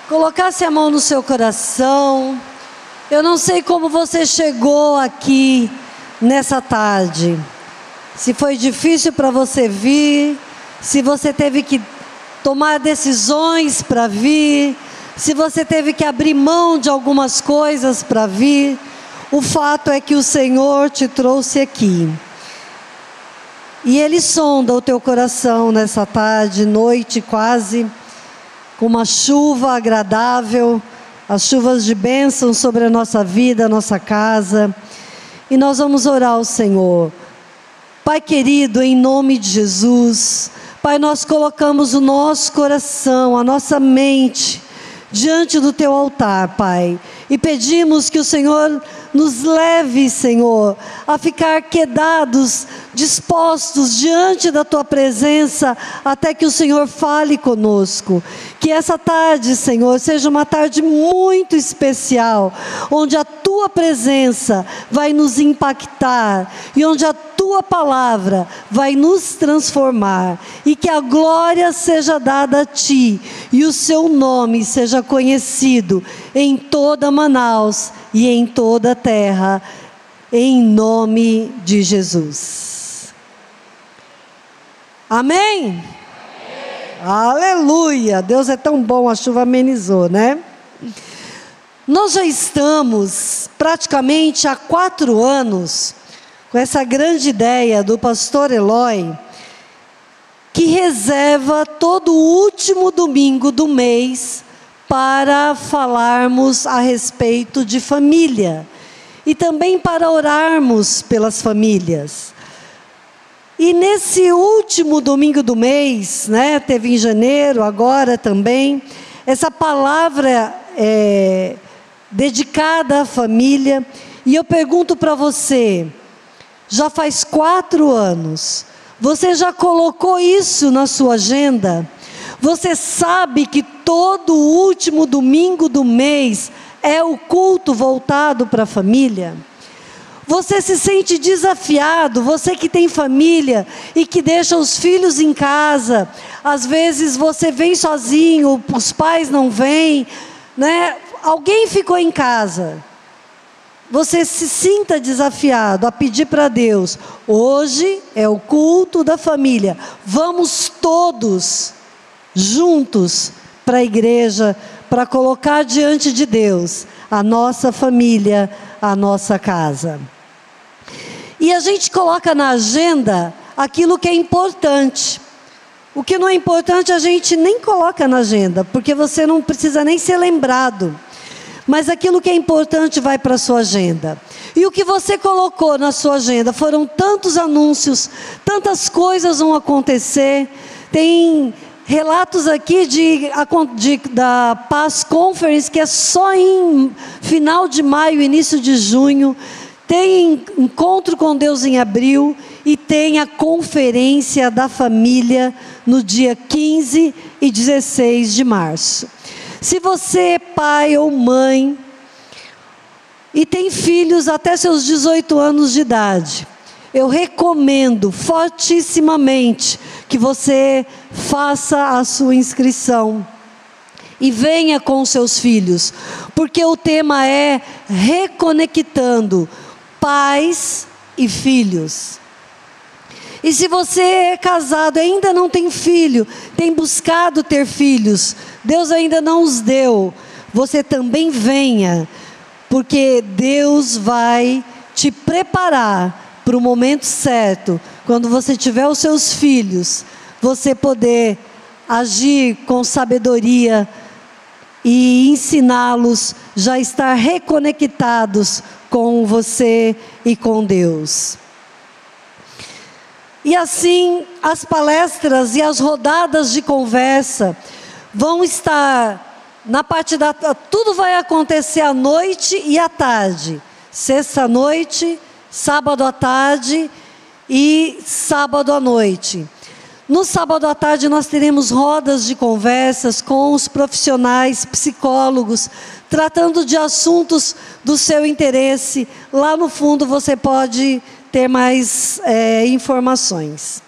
Colocasse a mão no seu coração. Eu não sei como você chegou aqui nessa tarde. Se foi difícil para você vir, se você teve que tomar decisões para vir, se você teve que abrir mão de algumas coisas para vir, o fato é que o Senhor te trouxe aqui. E Ele sonda o teu coração nessa tarde, noite quase, com uma chuva agradável, as chuvas de bênção sobre a nossa vida, a nossa casa. E nós vamos orar ao Senhor. Pai querido, em nome de Jesus, Pai, nós colocamos o nosso coração, a nossa mente, diante do Teu altar, Pai. E pedimos que o Senhor nos leve, Senhor, a ficar quedados, dispostos diante da Tua presença, até que o Senhor fale conosco. Que essa tarde, Senhor, seja uma tarde muito especial, onde a Tua presença vai nos impactar, e onde a Tua palavra vai nos transformar, e que a glória seja dada a Ti, e o Seu nome seja conhecido em toda Manaus e em toda a terra, em nome de Jesus. Amém? Aleluia! Deus é tão bom, a chuva amenizou, né? Nós já estamos praticamente há 4 anos com essa grande ideia do pastor Eloy, que reserva todo o último domingo do mês para falarmos a respeito de família e também para orarmos pelas famílias. E nesse último domingo do mês, né, teve em janeiro, agora também, essa palavra dedicada à família. E eu pergunto para você, já faz 4 anos, você já colocou isso na sua agenda? Você sabe que todo último domingo do mês é o culto voltado para a família? Você se sente desafiado, você que tem família e que deixa os filhos em casa, às vezes você vem sozinho, os pais não vêm, né? Alguém ficou em casa. Você se sinta desafiado a pedir para Deus: hoje é o culto da família, vamos todos juntos para a igreja, para colocar diante de Deus a nossa família, a nossa casa. E a gente coloca na agenda aquilo que é importante. O que não é importante a gente nem coloca na agenda, porque você não precisa nem ser lembrado. Mas aquilo que é importante vai para a sua agenda. E o que você colocou na sua agenda foram tantos anúncios, tantas coisas vão acontecer. Tem relatos aqui da Paz Conference, que é só em final de maio, início de junho. Tem encontro com Deus em abril. E tem a conferência da família no dia 15 e 16 de março. Se você é pai ou mãe e tem filhos até seus 18 anos de idade, eu recomendo fortissimamente que você faça a sua inscrição e venha com seus filhos, porque o tema é reconectando pais e filhos. E se você é casado e ainda não tem filho, tem buscado ter filhos, Deus ainda não os deu, você também venha, porque Deus vai te preparar para o momento certo, quando você tiver os seus filhos, você poder agir com sabedoria e ensiná-los já estar reconectados com você e com Deus. E assim, as palestras e as rodadas de conversa vão estar na parte da... Tudo vai acontecer à noite e à tarde. Sexta à noite, sábado à tarde e sábado à noite. No sábado à tarde nós teremos rodas de conversas com os profissionais, psicólogos, tratando de assuntos do seu interesse. Lá no fundo você pode ter mais informações.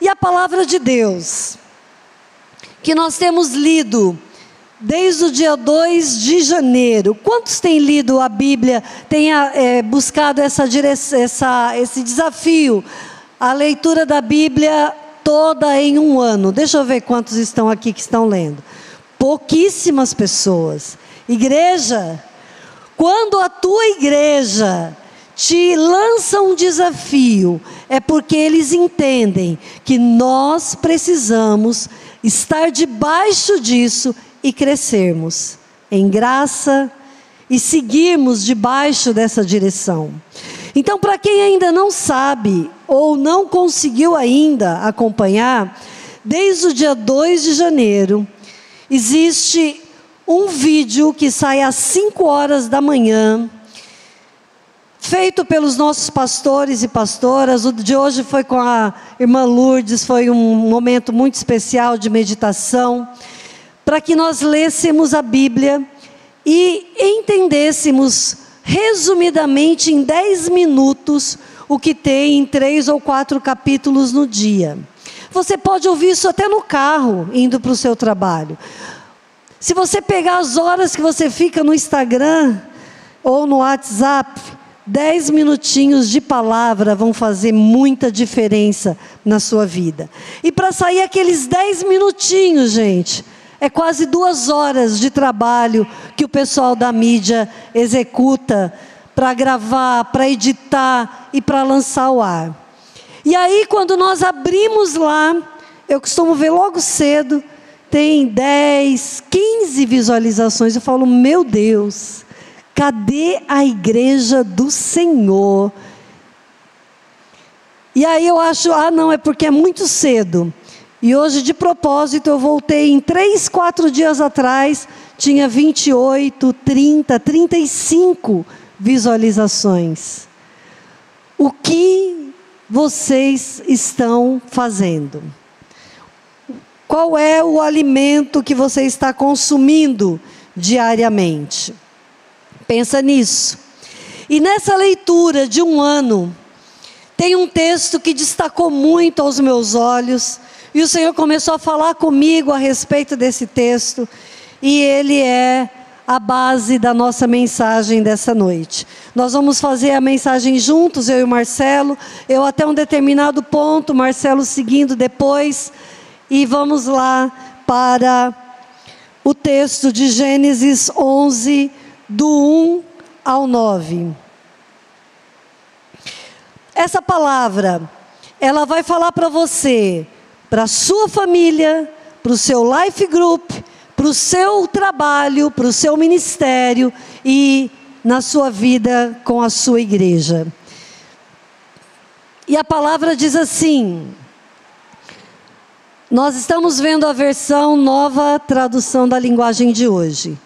E a palavra de Deus, que nós temos lido desde o dia 2 de janeiro. Quantos têm lido a Bíblia, têm buscado esse desafio, a leitura da Bíblia toda em um ano? Deixa eu ver quantos estão aqui que estão lendo. Pouquíssimas pessoas. Igreja, quando a tua igreja te lança um desafio, é porque eles entendem que nós precisamos estar debaixo disso e crescermos em graça e seguirmos debaixo dessa direção. Então, para quem ainda não sabe ou não conseguiu ainda acompanhar, desde o dia 2 de janeiro, existe um vídeo que sai às 5 horas da manhã, feito pelos nossos pastores e pastoras. O de hoje foi com a irmã Lourdes, foi um momento muito especial de meditação, para que nós lêssemos a Bíblia e entendêssemos resumidamente em 10 minutos o que tem em 3 ou 4 capítulos no dia. Você pode ouvir isso até no carro, indo para o seu trabalho. Se você pegar as horas que você fica no Instagram ou no WhatsApp, 10 minutinhos de palavra vão fazer muita diferença na sua vida. E para sair aqueles 10 minutinhos, gente, é quase 2 horas de trabalho que o pessoal da mídia executa para gravar, para editar e para lançar ao ar. E aí, quando nós abrimos lá, eu costumo ver logo cedo, tem 10, 15 visualizações. Eu falo, meu Deus, cadê a igreja do Senhor? E aí eu acho, não, é porque é muito cedo. E hoje, de propósito, eu voltei em 3, 4 dias atrás, tinha 28, 30, 35 visualizações. O que vocês estão fazendo? Qual é o alimento que você está consumindo diariamente? Pensa nisso. E nessa leitura de um ano, tem um texto que destacou muito aos meus olhos, e o Senhor começou a falar comigo a respeito desse texto, e ele é a base da nossa mensagem dessa noite. Nós vamos fazer a mensagem juntos, eu e o Marcelo, eu até um determinado ponto, Marcelo seguindo depois, e vamos lá para o texto de Gênesis 11, do 1 ao 9. Essa palavra, ela vai falar para você, para a sua família, para o seu life group, para o seu trabalho, para o seu ministério e na sua vida com a sua igreja. E a palavra diz assim, nós estamos vendo a versão Nova Tradução da Linguagem de hoje.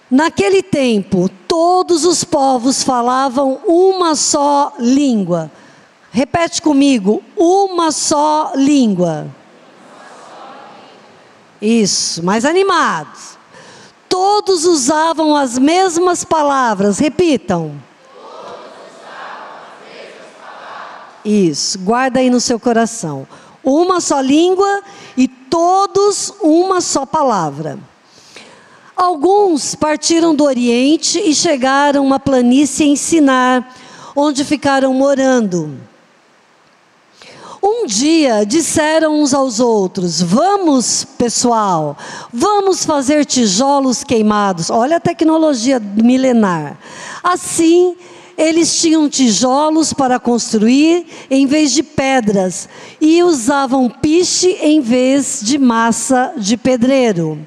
Naquele tempo, todos os povos falavam uma só língua. Repete comigo, uma só língua. Isso, mais animados. Todos usavam as mesmas palavras, repitam. Todos usavam as mesmas palavras. Isso, guarda aí no seu coração. Uma só língua e todos uma só palavra. Alguns partiram do Oriente e chegaram a uma planície em Sinar, onde ficaram morando. Um dia disseram uns aos outros, vamos pessoal, vamos fazer tijolos queimados. Olha a tecnologia milenar. Assim, eles tinham tijolos para construir em vez de pedras e usavam piche em vez de massa de pedreiro.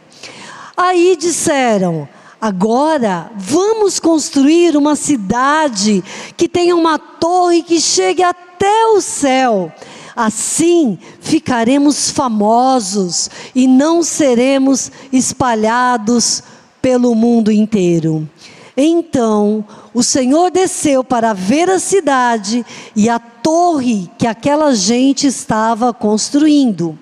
Aí disseram, agora vamos construir uma cidade que tenha uma torre que chegue até o céu. Assim ficaremos famosos e não seremos espalhados pelo mundo inteiro. Então o Senhor desceu para ver a cidade e a torre que aquela gente estava construindo.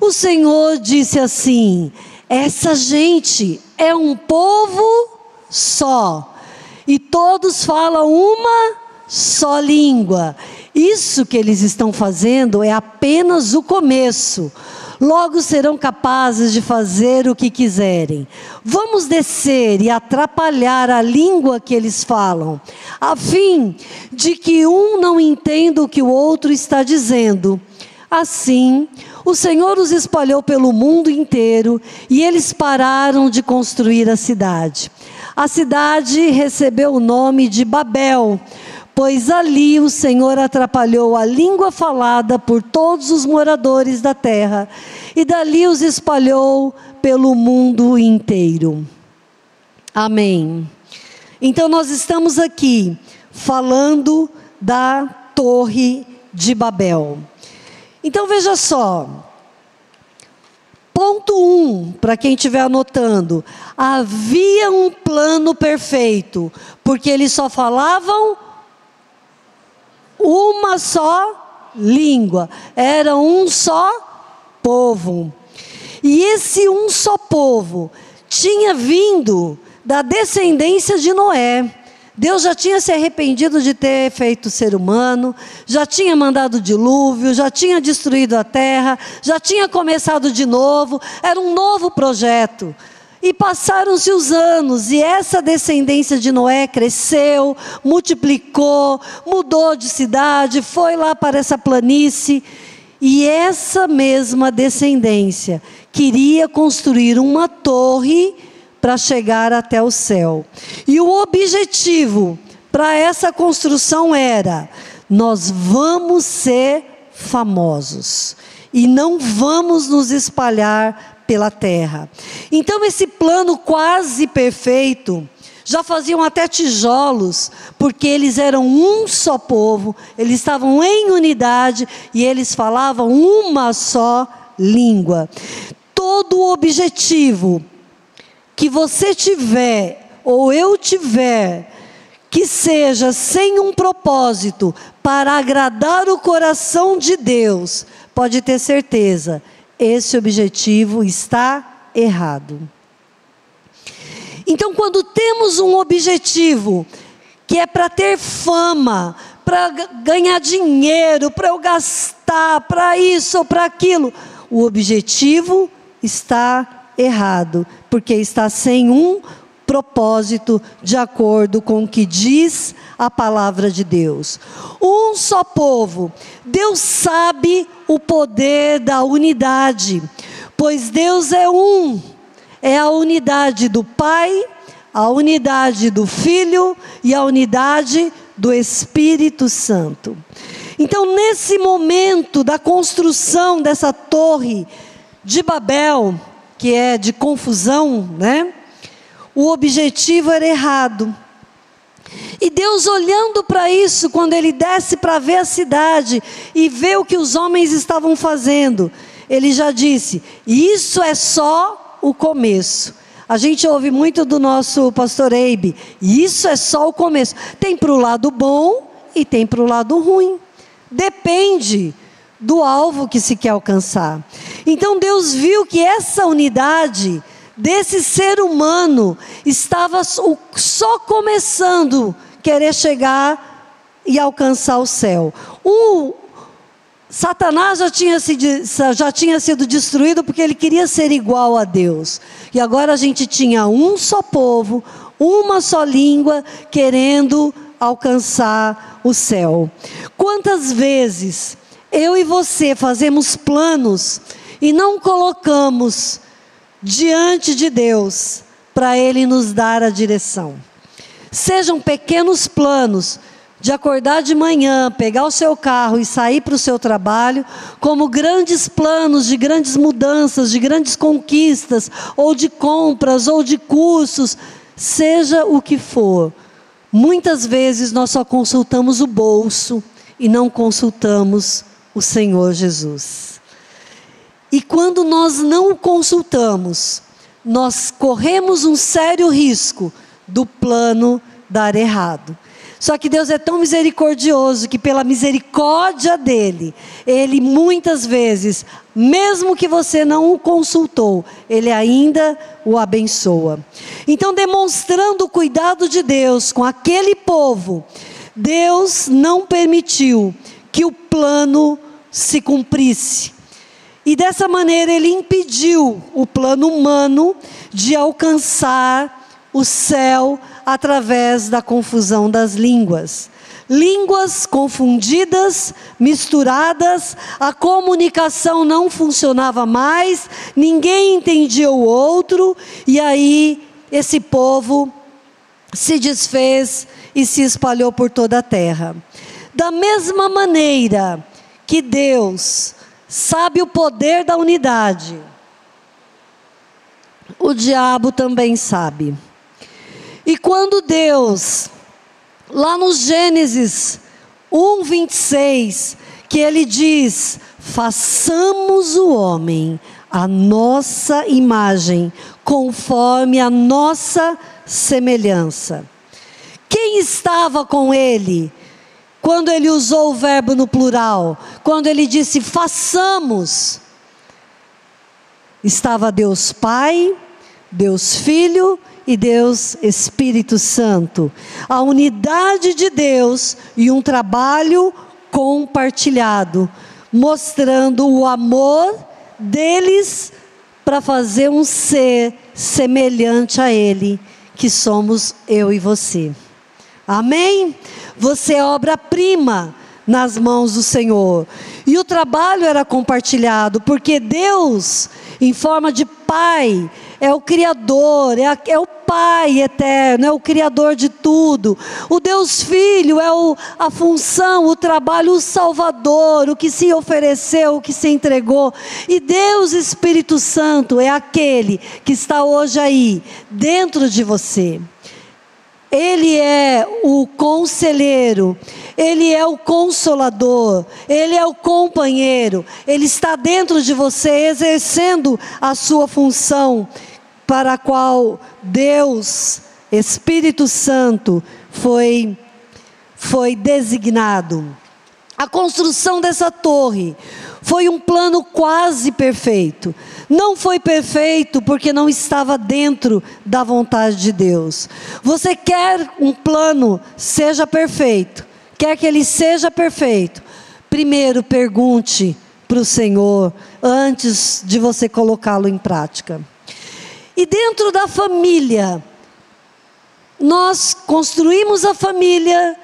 O Senhor disse assim, essa gente é um povo só, e todos falam uma só língua. Isso que eles estão fazendo é apenas o começo. logo serão capazes de fazer o que quiserem. Vamos descer e atrapalhar a língua que eles falam, a fim de que um não entenda o que o outro está dizendo. Assim, o Senhor os espalhou pelo mundo inteiro e eles pararam de construir a cidade. A cidade recebeu o nome de Babel, pois ali o Senhor atrapalhou a língua falada por todos os moradores da terra, e dali os espalhou pelo mundo inteiro. Amém. Então nós estamos aqui falando da Torre de Babel. Então veja só, ponto 1, para quem estiver anotando: havia um plano perfeito, porque eles só falavam uma só língua, era um só povo. E esse um só povo tinha vindo da descendência de Noé. Deus já tinha se arrependido de ter feito o ser humano, já tinha mandado o dilúvio, já tinha destruído a terra, já tinha começado de novo, era um novo projeto. E passaram-se os anos, e essa descendência de Noé cresceu, multiplicou, mudou de cidade, foi lá para essa planície. E essa mesma descendência queria construir uma torre para chegar até o céu. E o objetivo para essa construção era: nós vamos ser famosos e não vamos nos espalhar pela terra. Então esse plano quase perfeito, já faziam até tijolos, porque eles eram um só povo, eles estavam em unidade e eles falavam uma só língua. Todo o objetivo que você tiver, ou eu tiver, que seja sem um propósito para agradar o coração de Deus, pode ter certeza, esse objetivo está errado. Então, quando temos um objetivo que é para ter fama, para ganhar dinheiro, para eu gastar, para isso ou para aquilo, o objetivo está errado, porque está sem um propósito de acordo com o que diz a palavra de Deus. Um só povo. Deus sabe o poder da unidade, pois Deus é um. É a unidade do Pai, a unidade do Filho e a unidade do Espírito Santo. Então, nesse momento da construção dessa torre de Babel, que é de confusão, né? O objetivo era errado. E Deus, olhando para isso, quando Ele desce para ver a cidade e vê o que os homens estavam fazendo, Ele já disse: isso é só o começo. A gente ouve muito do nosso pastor Eibe: isso é só o começo. Tem para o lado bom e tem para o lado ruim. Depende do alvo que se quer alcançar. Então Deus viu que essa unidade desse ser humano estava só começando a querer chegar e alcançar o céu. Satanás já tinha sido destruído porque ele queria ser igual a Deus. E agora a gente tinha um só povo, uma só língua, querendo alcançar o céu. Quantas vezes eu e você fazemos planos e não colocamos diante de Deus para Ele nos dar a direção? Sejam pequenos planos de acordar de manhã, pegar o seu carro e sair para o seu trabalho, como grandes planos de grandes mudanças, de grandes conquistas, ou de compras, ou de cursos, seja o que for. Muitas vezes nós só consultamos o bolso e não consultamos o Senhor Jesus. E quando nós não o consultamos, nós corremos um sério risco do plano dar errado. Só que Deus é tão misericordioso que, pela misericórdia dEle, Ele muitas vezes, mesmo que você não o consultou, Ele ainda o abençoa. Então, demonstrando o cuidado de Deus com aquele povo, Deus não permitiu que o plano se cumprisse. E dessa maneira ele impediu o plano humano de alcançar o céu através da confusão das línguas. Línguas confundidas, misturadas, a comunicação não funcionava mais, ninguém entendia o outro, e aí esse povo se desfez e se espalhou por toda a terra. Da mesma maneira que Deus sabe o poder da unidade, o diabo também sabe. E quando Deus, lá no Gênesis 1:26, que ele diz: façamos o homem à nossa imagem, conforme a nossa semelhança. Quem estava com ele quando ele usou o verbo no plural? Quando ele disse façamos, estava Deus Pai, Deus Filho e Deus Espírito Santo. A unidade de Deus e um trabalho compartilhado, mostrando o amor deles para fazer um ser semelhante a Ele, que somos eu e você. Amém? Você é obra-prima nas mãos do Senhor. E o trabalho era compartilhado, porque Deus, em forma de Pai, é o Criador, é o Pai eterno, é o Criador de tudo. O Deus Filho é a função, o trabalho, o Salvador, o que se ofereceu, o que se entregou. E Deus Espírito Santo é aquele que está hoje aí, dentro de você. Ele é o conselheiro, Ele é o consolador, Ele é o companheiro, Ele está dentro de você exercendo a sua função para a qual Deus, Espírito Santo, foi designado. A construção dessa torre foi um plano quase perfeito. Não foi perfeito porque não estava dentro da vontade de Deus. Você quer um plano seja perfeito? Quer que ele seja perfeito? Primeiro pergunte para o Senhor antes de você colocá-lo em prática. E dentro da família, nós construímos a família,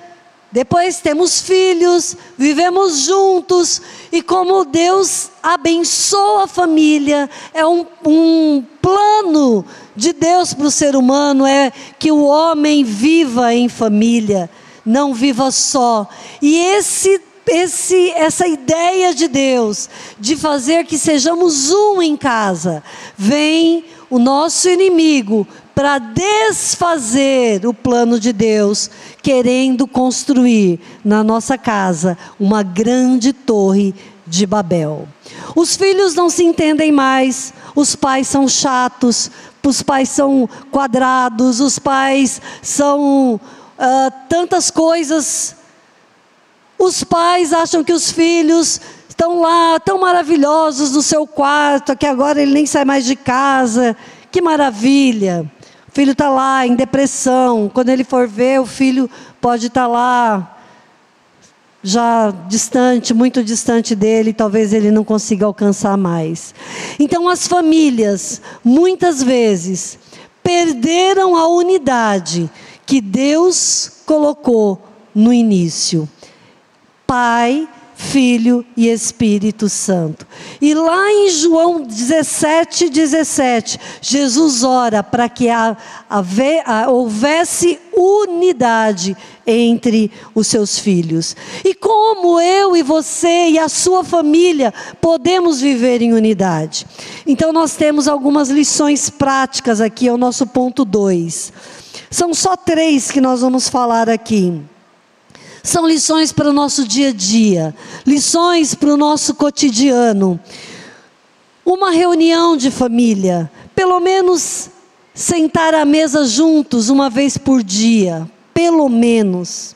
depois temos filhos, vivemos juntos, e como Deus abençoa a família, é um plano de Deus para o ser humano, é que o homem viva em família, não viva só. E essa ideia de Deus, de fazer que sejamos um em casa, vem o nosso inimigo para desfazer o plano de Deus, querendo construir na nossa casa uma grande torre de Babel. Os filhos não se entendem mais, os pais são chatos, os pais são quadrados, os pais são tantas coisas. Os pais acham que os filhos estão lá, tão maravilhosos no seu quarto, que agora ele nem sai mais de casa. Que maravilha! O filho está lá em depressão. Quando ele for ver, o filho pode estar lá, já distante, muito distante dele, talvez ele não consiga alcançar mais. Então as famílias, muitas vezes, perderam a unidade que Deus colocou no início. Pai, Filho e Espírito Santo. E lá em João 17:17, Jesus ora para que houvesse unidade entre os seus filhos. E como eu e você e a sua família podemos viver em unidade? Então nós temos algumas lições práticas aqui, é o nosso ponto 2. São só 3 que nós vamos falar aqui. São lições para o nosso dia a dia, lições para o nosso cotidiano. Uma reunião de família, pelo menos sentar à mesa juntos uma vez por dia, pelo menos.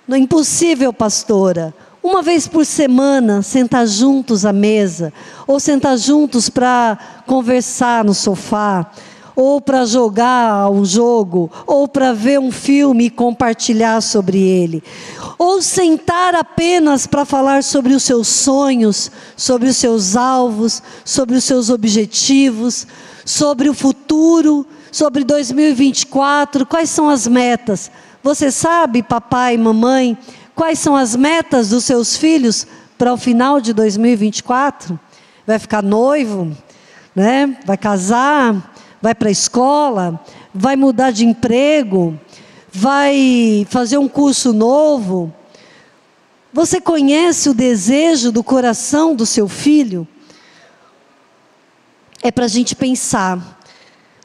Não é impossível, pastora. Uma vez por semana, sentar juntos à mesa, ou sentar juntos para conversar no sofá, ou para jogar um jogo, ou para ver um filme e compartilhar sobre ele, ou sentar apenas para falar sobre os seus sonhos, sobre os seus alvos, sobre os seus objetivos, sobre o futuro, sobre 2024, quais são as metas? Você sabe, papai e mamãe, quais são as metas dos seus filhos para o final de 2024? Vai ficar noivo, né? Vai casar, vai para a escola, vai mudar de emprego, vai fazer um curso novo. Você conhece o desejo do coração do seu filho? É para a gente pensar.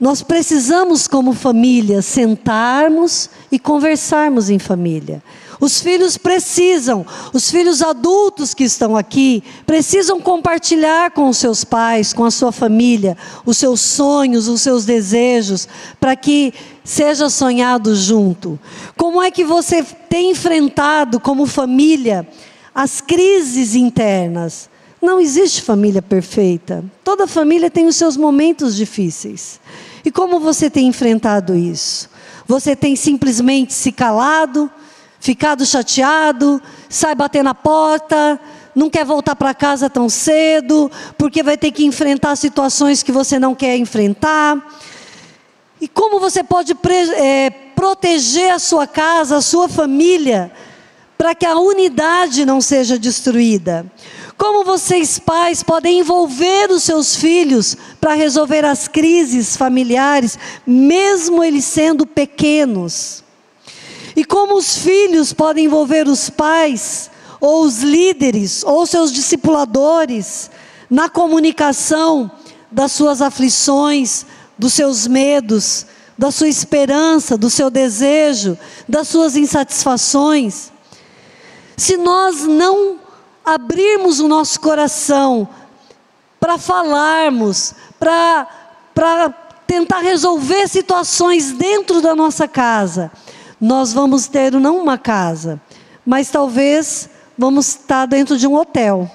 Nós precisamos, como família, sentarmos e conversarmos em família. Os filhos precisam, os filhos adultos que estão aqui, precisam compartilhar com os seus pais, com a sua família, os seus sonhos, os seus desejos, para que seja sonhado junto. Como é que você tem enfrentado como família as crises internas? Não existe família perfeita. Toda família tem os seus momentos difíceis. E como você tem enfrentado isso? Você tem simplesmente se calado, ficado chateado, sai bater na porta, não quer voltar para casa tão cedo, porque vai ter que enfrentar situações que você não quer enfrentar? E como você pode proteger a sua casa, a sua família, para que a unidade não seja destruída? Como vocês, pais, podem envolver os seus filhos para resolver as crises familiares, mesmo eles sendo pequenos? E como os filhos podem envolver os pais, ou os líderes, ou seus discipuladores, na comunicação das suas aflições, dos seus medos, da sua esperança, do seu desejo, das suas insatisfações? Se nós não abrirmos o nosso coração para falarmos, para tentar resolver situações dentro da nossa casa, nós vamos ter não uma casa, mas talvez vamos estar dentro de um hotel.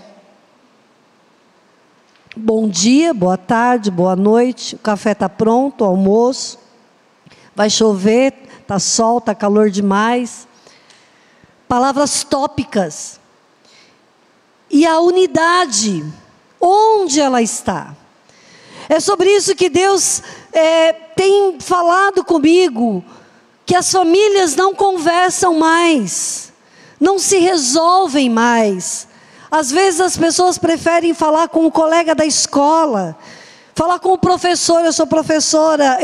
Bom dia, boa tarde, boa noite, o café está pronto, o almoço, vai chover, está sol, está calor demais. Palavras tópicas. E a unidade, onde ela está? É sobre isso que Deus tem falado comigo, que as famílias não conversam mais, não se resolvem mais. Às vezes as pessoas preferem falar com o colega da escola, falar com o professor. Eu sou professora,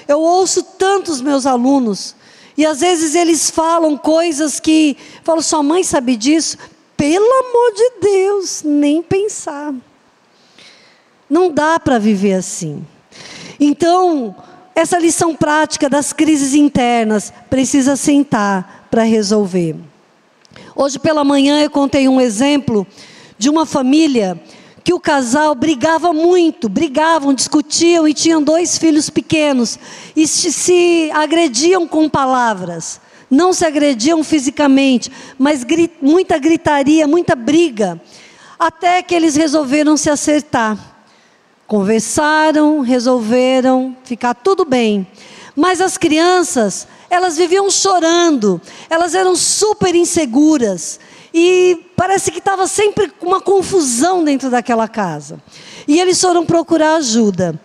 eu ouço tantos meus alunos, e às vezes eles falam coisas que, falo, sua mãe sabe disso? Pelo amor de Deus, nem pensar. Não dá para viver assim. Então, essa lição prática das crises internas precisa sentar para resolver. Hoje pela manhã eu contei um exemplo de uma família que o casal brigava muito, discutiam e tinham 2 filhos pequenos e se agrediam com palavras. Não se agrediam fisicamente, mas muita gritaria, muita briga, até que eles resolveram se acertar. Conversaram, resolveram ficar tudo bem. Mas as crianças, elas viviam chorando, elas eram super inseguras, e parece que estava sempre uma confusão dentro daquela casa. E eles foram procurar ajuda.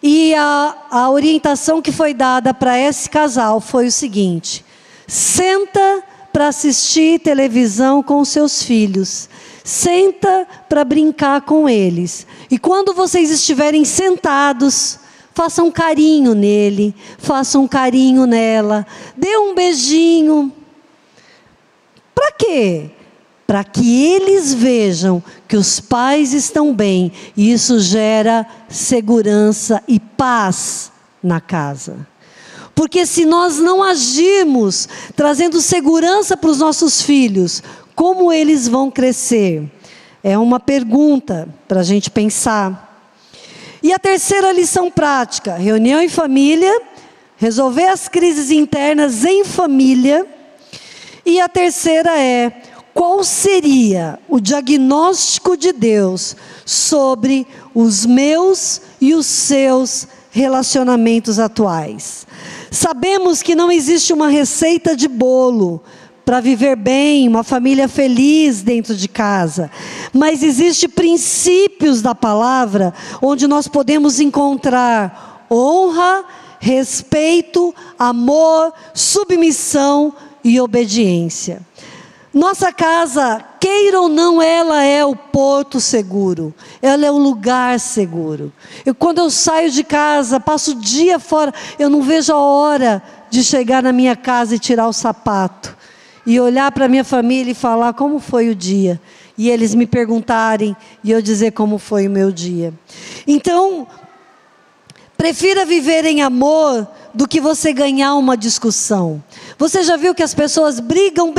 E a orientação que foi dada para esse casal foi o seguinte: senta para assistir televisão com os seus filhos. Senta para brincar com eles. E quando vocês estiverem sentados, façam um carinho nele, façam um carinho nela, dê um beijinho. Para quê? Para que eles vejam que os pais estão bem. E isso gera segurança e paz na casa. Porque se nós não agirmos trazendo segurança para os nossos filhos, como eles vão crescer? É uma pergunta para a gente pensar. E a terceira lição prática: reunião em família, resolver as crises internas em família. E a terceira é: qual seria o diagnóstico de Deus sobre os meus e os seus relacionamentos atuais. Sabemos que não existe uma receita de bolo para viver bem, uma família feliz dentro de casa, mas existem princípios da palavra onde nós podemos encontrar honra, respeito, amor, submissão e obediência. Nossa casa, queira ou não, ela é o porto seguro, ela é o lugar seguro. Quando eu saio de casa, passo o dia fora, eu não vejo a hora de chegar na minha casa e tirar o sapato, e olhar para a minha família e falar como foi o dia, e eles me perguntarem, e eu dizer como foi o meu dia. Então, prefira viver em amor do que você ganhar uma discussão. Você já viu que as pessoas brigam,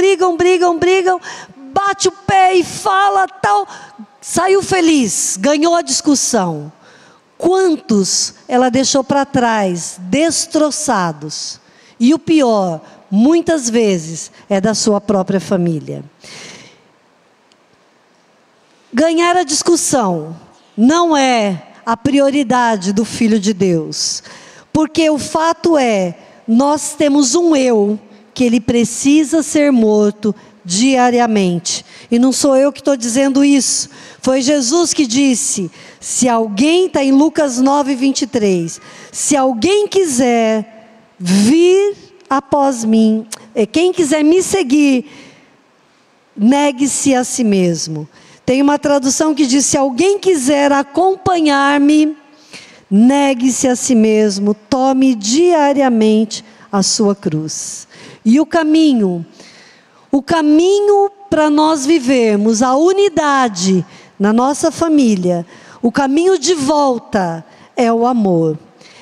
bate o pé e fala tal, saiu feliz, ganhou a discussão. Quantos ela deixou para trás, destroçados? E o pior, muitas vezes, é da sua própria família. Ganhar a discussão não é a prioridade do Filho de Deus. Porque o fato é, nós temos um eu, que ele precisa ser morto diariamente. E não sou eu que estou dizendo isso. Foi Jesus que disse, se alguém, está em Lucas 9:23, se alguém quiser vir após mim, quem quiser me seguir, negue-se a si mesmo. Tem uma tradução que diz, se alguém quiser acompanhar-me, negue-se a si mesmo, tome diariamente a sua cruz. E o caminho para nós vivermos a unidade na nossa família, o caminho de volta é o amor.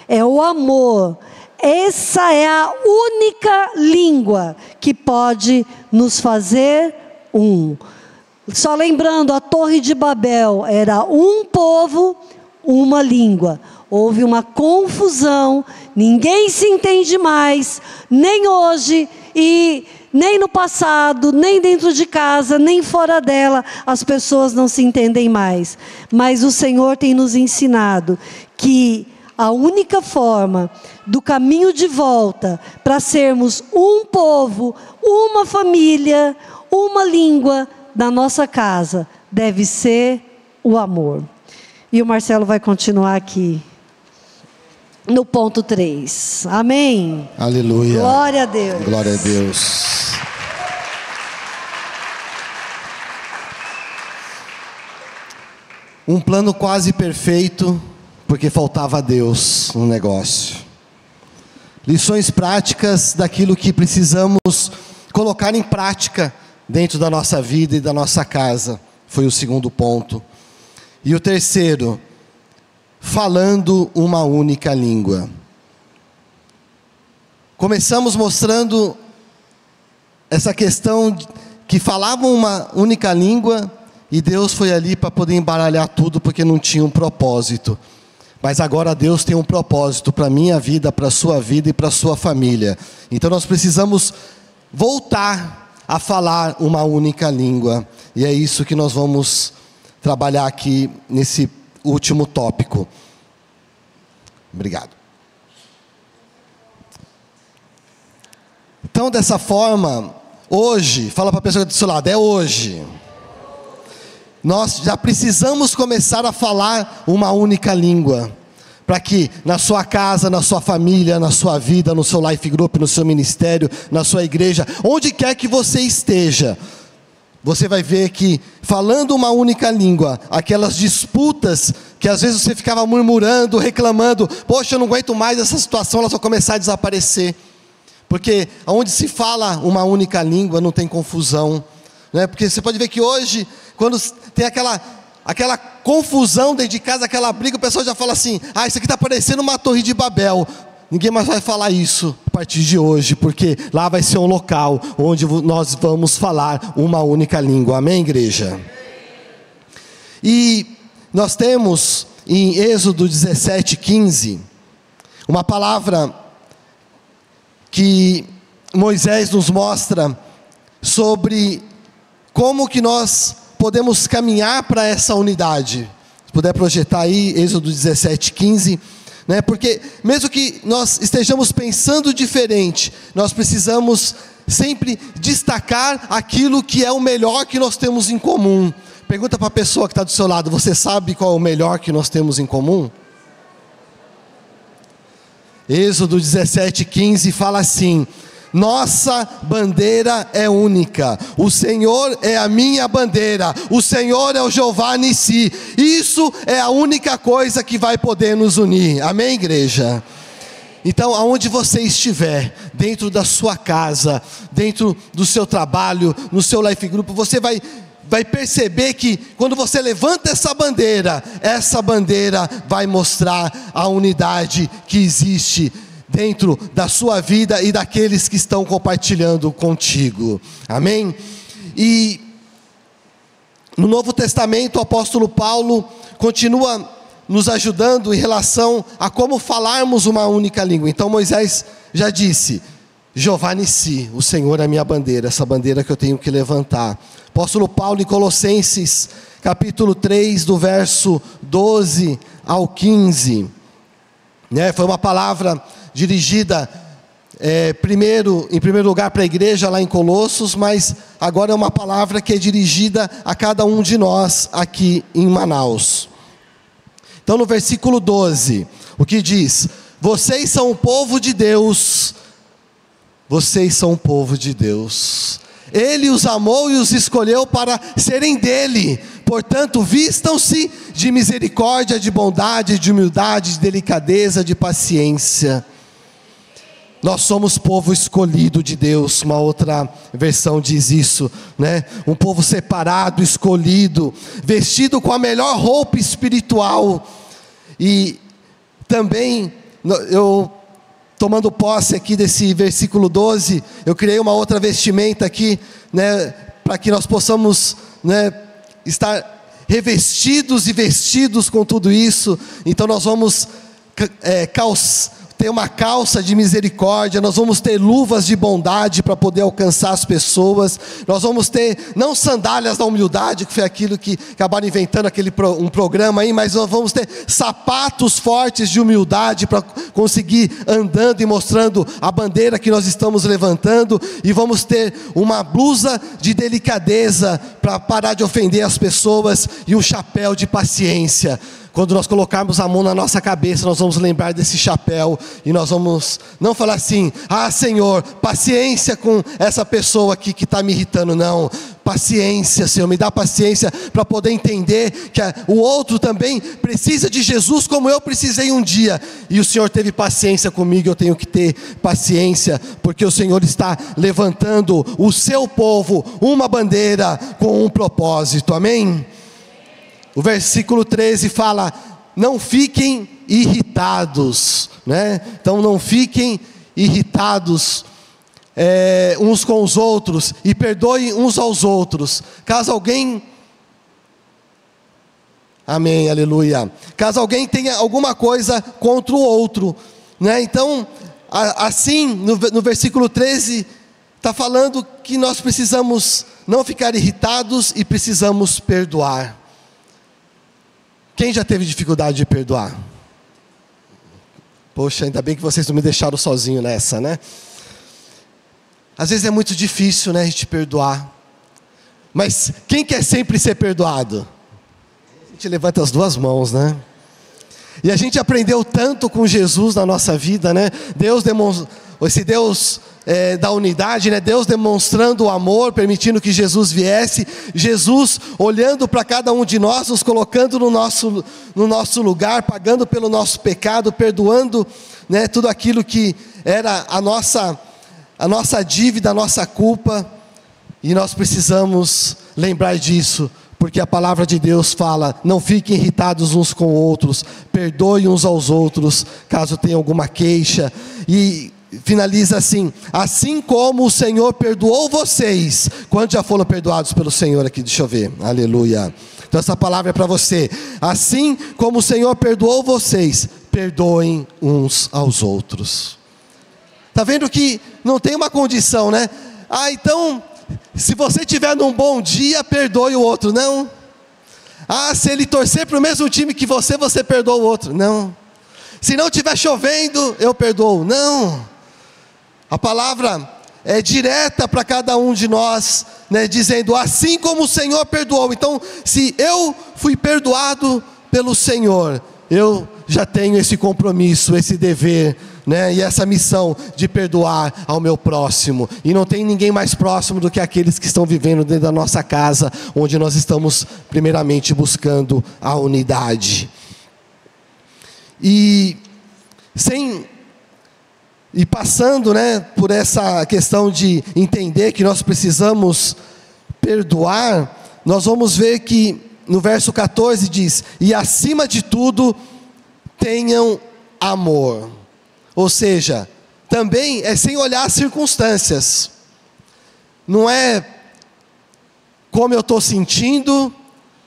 É o amor. Essa é a única língua que pode nos fazer um. Só lembrando, a Torre de Babel era um povo, uma língua. Houve uma confusão, ninguém se entende mais, nem hoje, e nem no passado, nem dentro de casa, nem fora dela, as pessoas não se entendem mais. Mas o Senhor tem nos ensinado que a única forma do caminho de volta para sermos um povo, uma família, uma língua da nossa casa, deve ser o amor. E o Marcelo vai continuar aqui no ponto 3. Amém? Aleluia. Glória a Deus. Glória a Deus. Um plano quase perfeito, porque faltava Deus no negócio. Lições práticas daquilo que precisamos colocar em prática dentro da nossa vida e da nossa casa. Foi o segundo ponto. E o terceiro, falando uma única língua. Começamos mostrando essa questão que falavam uma única língua e Deus foi ali para poder embaralhar tudo porque não tinha um propósito. Mas agora Deus tem um propósito para a minha vida, para a sua vida e para a sua família. Então nós precisamos voltar a falar uma única língua. E é isso que nós vamos trabalhar aqui nesse último tópico. Obrigado. Então, dessa forma, hoje, fala para a pessoa do seu lado, é hoje. Nós já precisamos começar a falar uma única língua. Para que na sua casa, na sua família, na sua vida, no seu life group, no seu ministério, na sua igreja, onde quer que você esteja, você vai ver que falando uma única língua, aquelas disputas que às vezes você ficava murmurando, reclamando, poxa, eu não aguento mais essa situação, elas vão começar a desaparecer. Porque onde se fala uma única língua não tem confusão, né? Porque você pode ver que hoje, quando tem aquela confusão dentro de casa, aquela briga, o pessoal já fala assim, isso aqui está parecendo uma Torre de Babel. Ninguém mais vai falar isso a partir de hoje, porque lá vai ser um local onde nós vamos falar uma única língua. Amém, igreja? E nós temos em Êxodo 17:15, uma palavra que Moisés nos mostra sobre como que nós podemos caminhar para essa unidade. Se puder projetar aí, Êxodo 17:15, né? Porque mesmo que nós estejamos pensando diferente, nós precisamos sempre destacar aquilo que é o melhor que nós temos em comum. Pergunta para a pessoa que está do seu lado: você sabe qual é o melhor que nós temos em comum? Êxodo 17:15 fala assim: nossa bandeira é única, o Senhor é a minha bandeira, o Senhor é o Jeová Nissi. Isso é a única coisa que vai poder nos unir. Amém, igreja? Então, aonde você estiver, dentro da sua casa, dentro do seu trabalho, no seu life group, você vai perceber que quando você levanta essa bandeira vai mostrar a unidade que existe dentro da sua vida e daqueles que estão compartilhando contigo. Amém? E no Novo Testamento o apóstolo Paulo continua nos ajudando em relação a como falarmos uma única língua. Então Moisés já disse: Jeová Nissi, o Senhor é a minha bandeira, essa bandeira que eu tenho que levantar. Apóstolo Paulo em Colossenses capítulo 3, do verso 12 ao 15, né? Foi uma palavra dirigida em primeiro lugar para a igreja lá em Colossos, mas agora é uma palavra que é dirigida a cada um de nós aqui em Manaus. Então no versículo 12, o que diz? Vocês são o povo de Deus, vocês são o povo de Deus, Ele os amou e os escolheu para serem dele. Portanto, vistam-se de misericórdia, de bondade, de humildade, de delicadeza, de paciência. Nós somos povo escolhido de Deus. Uma outra versão diz isso, né? Um povo separado, escolhido, vestido com a melhor roupa espiritual. E também, eu tomando posse aqui desse versículo 12, eu criei uma outra vestimenta aqui, né? Para que nós possamos, né, estar revestidos e vestidos com tudo isso. Então nós vamos ter uma calça de misericórdia, nós vamos ter luvas de bondade para poder alcançar as pessoas, nós vamos ter não sandálias da humildade, que foi aquilo que acabaram inventando um programa aí, mas nós vamos ter sapatos fortes de humildade para conseguir andando e mostrando a bandeira que nós estamos levantando, e vamos ter uma blusa de delicadeza para parar de ofender as pessoas, e um chapéu de paciência. Quando nós colocarmos a mão na nossa cabeça, nós vamos lembrar desse chapéu, e nós vamos não falar assim: ah, Senhor, paciência com essa pessoa aqui que está me irritando. Não, paciência, Senhor, me dá paciência para poder entender que o outro também precisa de Jesus como eu precisei um dia, e o Senhor teve paciência comigo. Eu tenho que ter paciência, porque o Senhor está levantando o seu povo, uma bandeira com um propósito. Amém? O versículo 13 fala: não fiquem irritados, né? Então não fiquem irritados uns com os outros, e perdoem uns aos outros, caso alguém, amém, aleluia, caso alguém tenha alguma coisa contra o outro, né? Então, assim, no versículo 13, está falando que nós precisamos não ficar irritados e precisamos perdoar. Quem já teve dificuldade de perdoar? Poxa, ainda bem que vocês não me deixaram sozinho nessa, né? Às vezes é muito difícil, né, a gente perdoar. Mas quem quer sempre ser perdoado? A gente levanta as duas mãos, né? E a gente aprendeu tanto com Jesus na nossa vida, né? Esse Deus da unidade, né? Deus demonstrando o amor, permitindo que Jesus viesse, Jesus olhando para cada um de nós, nos colocando no nosso lugar, pagando pelo nosso pecado, perdoando, né, tudo aquilo que era a nossa dívida, a nossa culpa. E nós precisamos lembrar disso, porque a palavra de Deus fala: não fiquem irritados uns com outros, perdoem uns aos outros, caso tenha alguma queixa. E finaliza assim: assim como o Senhor perdoou vocês. Quantos já foram perdoados pelo Senhor aqui? Deixa eu ver, aleluia. Então essa palavra é para você. Assim como o Senhor perdoou vocês, perdoem uns aos outros. Está vendo que não tem uma condição, né? Ah, então, se você estiver num bom dia, perdoe o outro. Não. Ah, se ele torcer para o mesmo time que você perdoa o outro. Não. Se não estiver chovendo, eu perdoo. Não. A palavra é direta para cada um de nós, né, dizendo, assim como o Senhor perdoou. Então, se eu fui perdoado pelo Senhor, eu já tenho esse compromisso, esse dever, né, e essa missão de perdoar ao meu próximo. E não tem ninguém mais próximo do que aqueles que estão vivendo dentro da nossa casa, onde nós estamos primeiramente buscando a unidade. E passando, né, por essa questão de entender que nós precisamos perdoar, nós vamos ver que no verso 14 diz, e acima de tudo, tenham amor. Ou seja, também é sem olhar as circunstâncias. Não é como eu estou sentindo,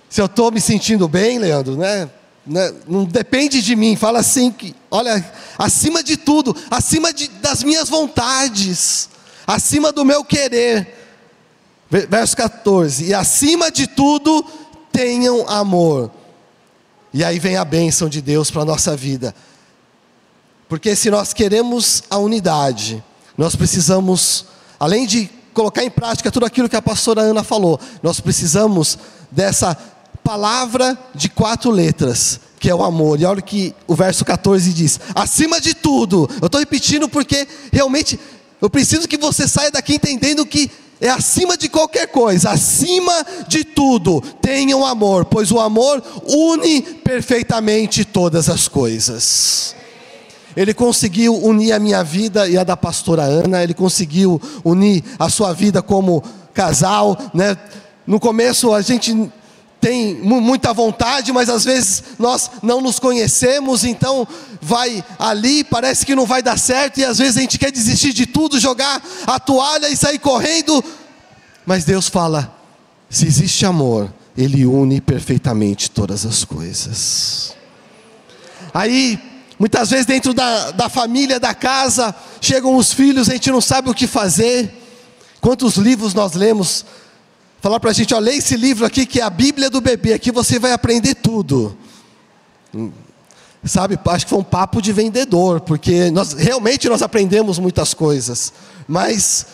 se eu estou me sentindo bem, Leandro, né? Não depende de mim, fala assim, que, olha, acima de tudo, das minhas vontades, acima do meu querer. Verso 14, e acima de tudo, tenham amor. E aí vem a bênção de Deus para a nossa vida. Porque se nós queremos a unidade, nós precisamos, além de colocar em prática tudo aquilo que a pastora Ana falou, nós precisamos dessa palavra de 4 letras, que é o amor. E olha o que o verso 14 diz, acima de tudo. Eu estou repetindo porque realmente eu preciso que você saia daqui entendendo que é acima de qualquer coisa, acima de tudo, tenham amor, pois o amor une perfeitamente todas as coisas. Ele conseguiu unir a minha vida e a da pastora Ana, ele conseguiu unir a sua vida como casal, né? No começo a gente tem muita vontade, mas às vezes nós não nos conhecemos, então vai ali, parece que não vai dar certo, e às vezes a gente quer desistir de tudo, jogar a toalha e sair correndo, mas Deus fala, se existe amor, Ele une perfeitamente todas as coisas. Aí, muitas vezes dentro da família, da casa, chegam os filhos, a gente não sabe o que fazer. Quantos livros nós lemos, falar para a gente, ó, lê esse livro aqui que é a Bíblia do bebê, aqui você vai aprender tudo. Sabe, acho que foi um papo de vendedor, porque realmente nós aprendemos muitas coisas, mas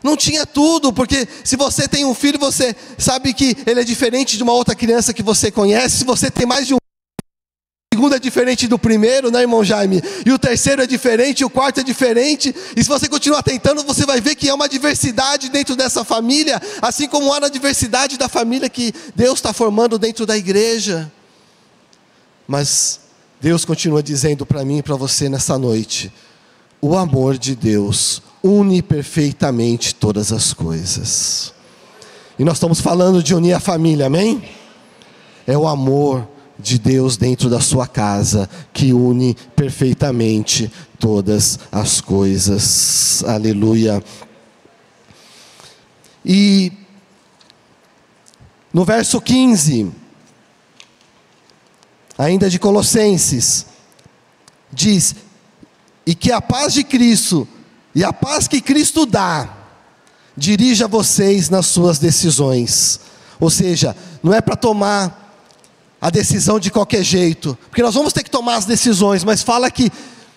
não tinha tudo, porque se você tem um filho, você sabe que ele é diferente de uma outra criança que você conhece. Se você tem mais de um, o segundo é diferente do primeiro, né, irmão Jaime? E o terceiro é diferente, o quarto é diferente. E se você continuar tentando, você vai ver que é uma diversidade dentro dessa família, assim como há na diversidade da família que Deus está formando dentro da igreja. Mas Deus continua dizendo para mim e para você nessa noite, o amor de Deus une perfeitamente todas as coisas. E nós estamos falando de unir a família, amém? É o amor de Deus dentro da sua casa que une perfeitamente todas as coisas. Aleluia. E no verso 15, ainda de Colossenses, diz, e que a paz de Cristo, e a paz que Cristo dá, dirija vocês nas suas decisões. Ou seja, não é para tomar a decisão de qualquer jeito, porque nós vamos ter que tomar as decisões, mas fala que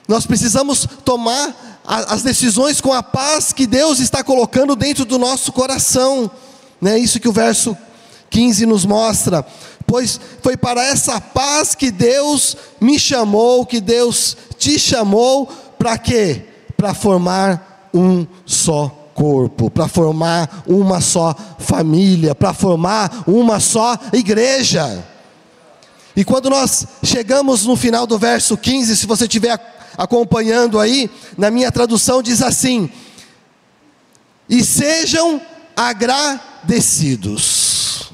nós precisamos tomar as decisões com a paz que Deus está colocando dentro do nosso coração, né? Isso que o verso 15 nos mostra, pois foi para essa paz que Deus me chamou, que Deus te chamou, para quê? Para formar um só corpo, para formar uma só família, para formar uma só igreja. E quando nós chegamos no final do verso 15, se você estiver acompanhando aí, na minha tradução diz assim, e sejam agradecidos.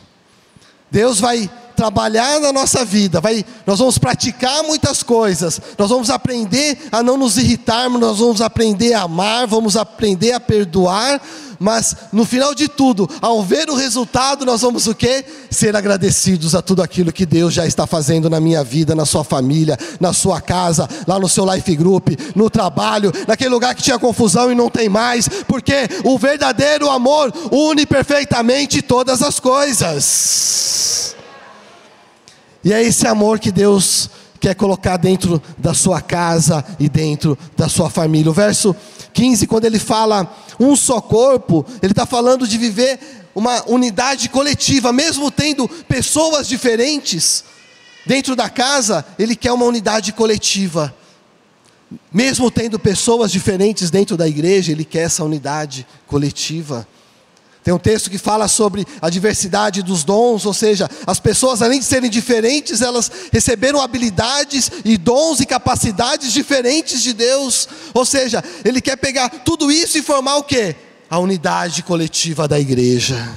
Deus vai trabalhar na nossa vida, nós vamos praticar muitas coisas, nós vamos aprender a não nos irritarmos, nós vamos aprender a amar, vamos aprender a perdoar, mas no final de tudo, ao ver o resultado, nós vamos o quê? Ser agradecidos a tudo aquilo que Deus já está fazendo na minha vida, na sua família, na sua casa, lá no seu life group, no trabalho, naquele lugar que tinha confusão e não tem mais, porque o verdadeiro amor une perfeitamente todas as coisas. E é esse amor que Deus quer colocar dentro da sua casa e dentro da sua família. O verso 15, quando ele fala um só corpo, ele está falando de viver uma unidade coletiva, mesmo tendo pessoas diferentes dentro da casa, ele quer uma unidade coletiva. Mesmo tendo pessoas diferentes dentro da igreja, ele quer essa unidade coletiva. Tem um texto que fala sobre a diversidade dos dons, ou seja, as pessoas, além de serem diferentes, elas receberam habilidades e dons e capacidades diferentes de Deus. Ou seja, ele quer pegar tudo isso e formar o quê? A unidade coletiva da igreja.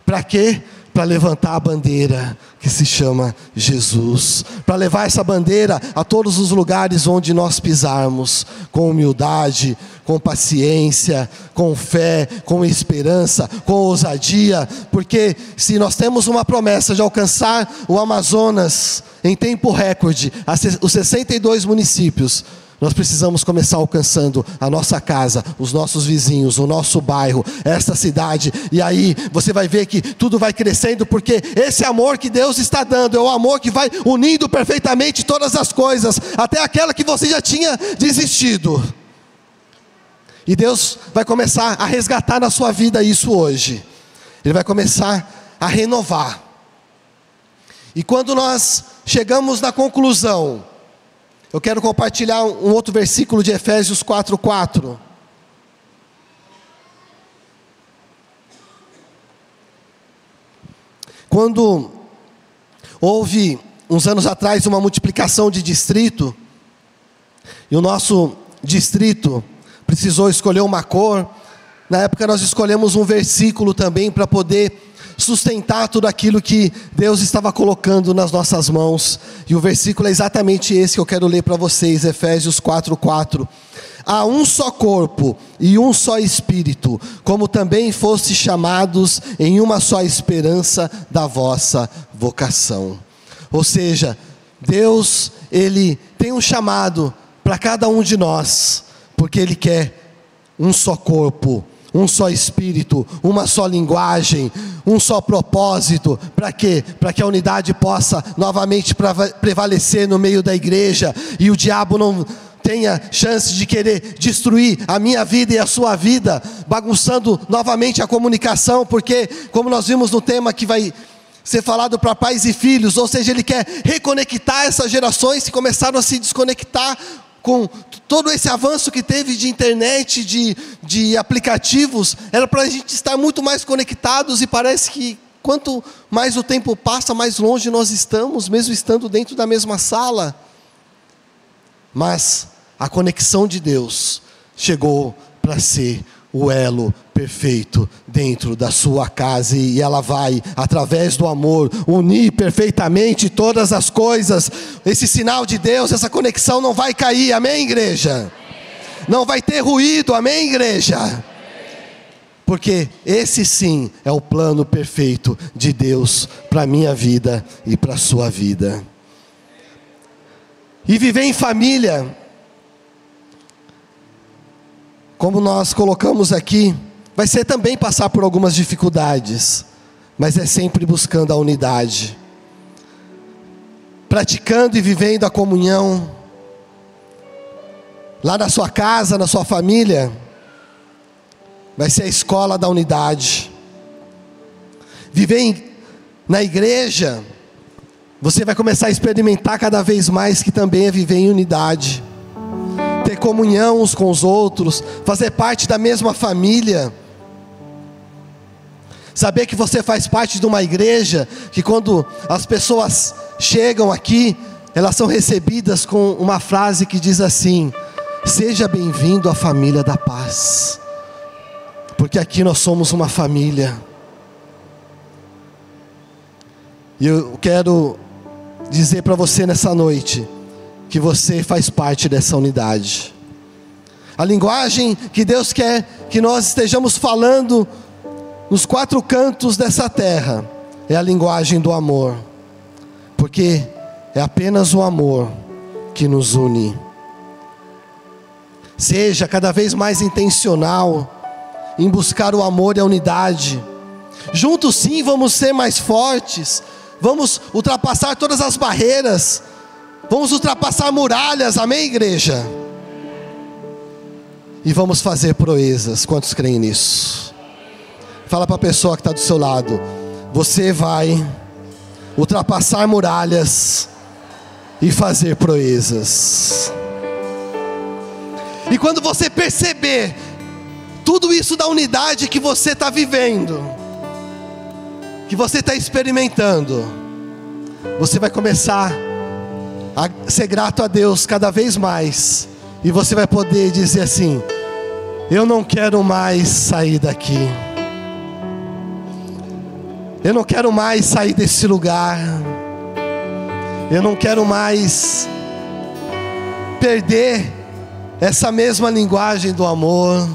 Para quê? Para levantar a bandeira que se chama Jesus, para levar essa bandeira a todos os lugares onde nós pisarmos, com humildade, com paciência, com fé, com esperança, com ousadia, porque se nós temos uma promessa de alcançar o Amazonas em tempo recorde, os 62 municípios, nós precisamos começar alcançando a nossa casa, os nossos vizinhos, o nosso bairro, esta cidade. E aí você vai ver que tudo vai crescendo, porque esse amor que Deus está dando é o amor que vai unindo perfeitamente todas as coisas, até aquela que você já tinha desistido. E Deus vai começar a resgatar na sua vida isso hoje. Ele vai começar a renovar. E quando nós chegamos na conclusão, eu quero compartilhar um outro versículo de Efésios 4:4. Quando houve, uns anos atrás, uma multiplicação de distrito, e o nosso distrito precisou escolher uma cor, na época nós escolhemos um versículo também para poder sustentar tudo aquilo que Deus estava colocando nas nossas mãos. E o versículo é exatamente esse que eu quero ler para vocês, Efésios 4:4. Há um só corpo e um só Espírito, como também fostes chamados em uma só esperança da vossa vocação. Ou seja, Deus, Ele tem um chamado para cada um de nós, porque Ele quer um só corpo, um só Espírito, uma só linguagem, um só propósito. Para quê? Para que a unidade possa novamente prevalecer no meio da igreja, e o diabo não tenha chance de querer destruir a minha vida e a sua vida, bagunçando novamente a comunicação, porque, como nós vimos no tema que vai ser falado para pais e filhos, ou seja, Ele quer reconectar essas gerações que começaram a se desconectar com todo esse avanço que teve de internet, de aplicativos. Era para a gente estar muito mais conectados, e parece que quanto mais o tempo passa, mais longe nós estamos, mesmo estando dentro da mesma sala. Mas a conexão de Deus chegou para ser o elo perfeito dentro da sua casa, e ela vai, através do amor, unir perfeitamente todas as coisas. Esse sinal de Deus, essa conexão não vai cair, amém, igreja? Não vai ter ruído, amém, igreja? Porque esse sim é o plano perfeito de Deus para a minha vida e para a sua vida. E viver em família, como nós colocamos aqui, vai ser também passar por algumas dificuldades, mas é sempre buscando a unidade, praticando e vivendo a comunhão, lá na sua casa, na sua família, vai ser a escola da unidade. Viver na igreja, você vai começar a experimentar cada vez mais que também é viver em unidade, ter comunhão uns com os outros, fazer parte da mesma família, saber que você faz parte de uma igreja, que quando as pessoas chegam aqui, elas são recebidas com uma frase que diz assim: seja bem-vindo à família da paz, porque aqui nós somos uma família. E eu quero dizer para você nessa noite, que você faz parte dessa unidade. A linguagem que Deus quer que nós estejamos falando nos quatro cantos dessa terra é a linguagem do amor, porque é apenas o amor que nos une. Seja cada vez mais intencional em buscar o amor e a unidade. Juntos sim vamos ser mais fortes, vamos ultrapassar todas as barreiras, Vamos ultrapassar muralhas, amém, igreja? E vamos fazer proezas. Quantos creem nisso? Fala para a pessoa que está do seu lado: você vai ultrapassar muralhas e fazer proezas. E quando você perceber tudo isso da unidade que você está vivendo, que você está experimentando, você vai começar a ser grato a Deus cada vez mais. E você vai poder dizer assim: eu não quero mais sair daqui. Eu não quero mais sair desse lugar. Eu não quero mais perder essa mesma linguagem do amor.